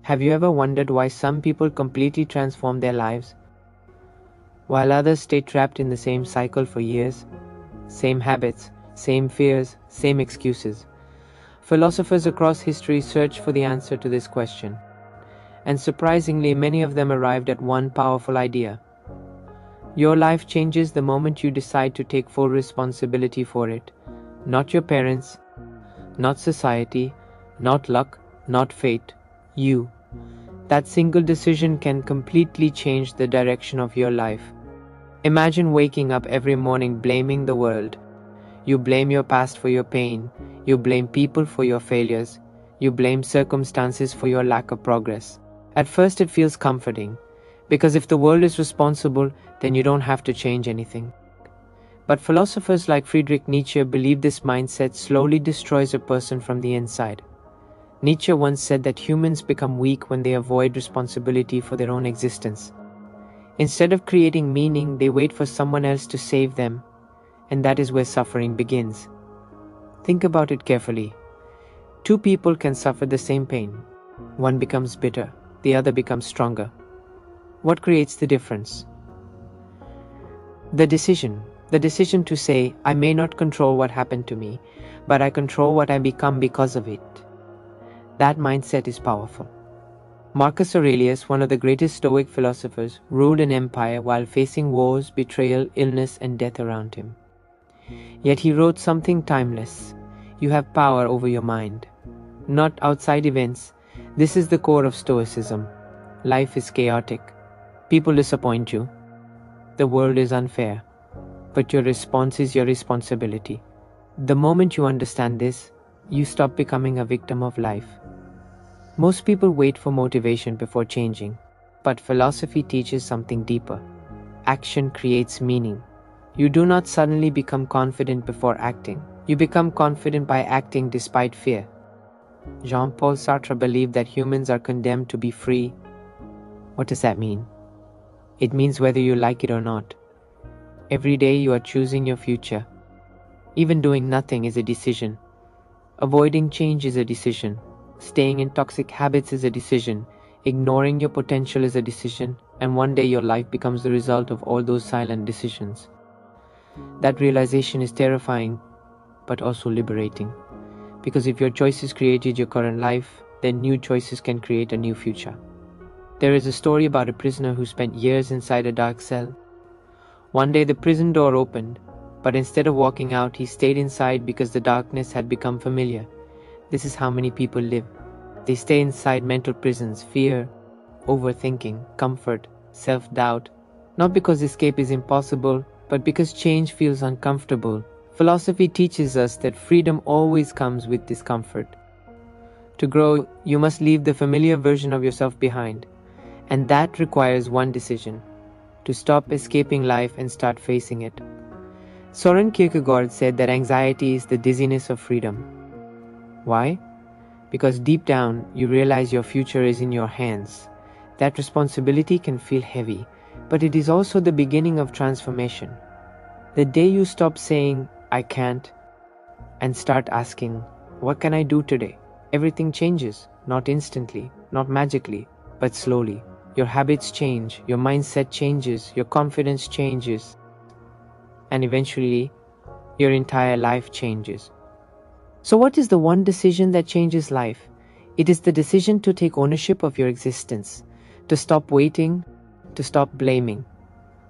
Have you ever wondered why some people completely transform their lives, while others stay trapped in the same cycle for years? Same habits, same fears, same excuses. Philosophers across history searched for the answer to this question, and surprisingly, many of them arrived at one powerful idea. Your life changes the moment you decide to take full responsibility for it. Not your parents, not society, not luck, not fate. You. That single decision can completely change the direction of your life. Imagine waking up every morning blaming the world. You blame your past for your pain. You blame people for your failures. You blame circumstances for your lack of progress. At first it feels comforting, because if the world is responsible, then you don't have to change anything. But philosophers like Friedrich Nietzsche believe this mindset slowly destroys a person from the inside. Nietzsche once said that humans become weak when they avoid responsibility for their own existence. Instead of creating meaning, they wait for someone else to save them, and that is where suffering begins. Think about it carefully. Two people can suffer the same pain. One becomes bitter, the other becomes stronger. What creates the difference? The decision to say, I may not control what happened to me, but I control what I become because of it. That mindset is powerful. Marcus Aurelius, one of the greatest Stoic philosophers, ruled an empire while facing wars, betrayal, illness, and death around him. Yet he wrote something timeless. You have power over your mind, not outside events. This is the core of Stoicism. Life is chaotic. People disappoint you. The world is unfair. But your response is your responsibility. The moment you understand this, you stop becoming a victim of life. Most people wait for motivation before changing, but philosophy teaches something deeper. Action creates meaning. You do not suddenly become confident before acting. You become confident by acting despite fear. Jean-Paul Sartre believed that humans are condemned to be free. What does that mean? It means whether you like it or not. Every day you are choosing your future. Even doing nothing is a decision. Avoiding change is a decision. Staying in toxic habits is a decision. Ignoring your potential is a decision. And one day your life becomes the result of all those silent decisions. That realization is terrifying, but also liberating. Because if your choices created your current life, then new choices can create a new future. There is a story about a prisoner who spent years inside a dark cell. One day the prison door opened, but instead of walking out, he stayed inside because the darkness had become familiar. This is how many people live. They stay inside mental prisons, fear, overthinking, comfort, self-doubt, not because escape is impossible, but because change feels uncomfortable. Philosophy teaches us that freedom always comes with discomfort. To grow, you must leave the familiar version of yourself behind, and that requires one decision: to stop escaping life and start facing it. Soren Kierkegaard said that anxiety is the dizziness of freedom. Why? Because deep down, you realize your future is in your hands. That responsibility can feel heavy, but it is also the beginning of transformation. The day you stop saying, I can't, and start asking, what can I do today? Everything changes, not instantly, not magically, but slowly. Your habits change, your mindset changes, your confidence changes, and eventually, your entire life changes. So what is the one decision that changes life? It is the decision to take ownership of your existence, to stop waiting, to stop blaming,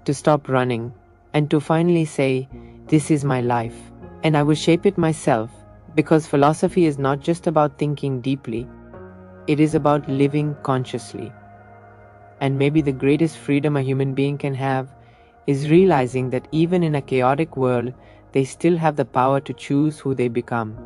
to stop running, and to finally say, this is my life, and I will shape it myself, because philosophy is not just about thinking deeply, it is about living consciously. And maybe the greatest freedom a human being can have is realizing that even in a chaotic world, they still have the power to choose who they become.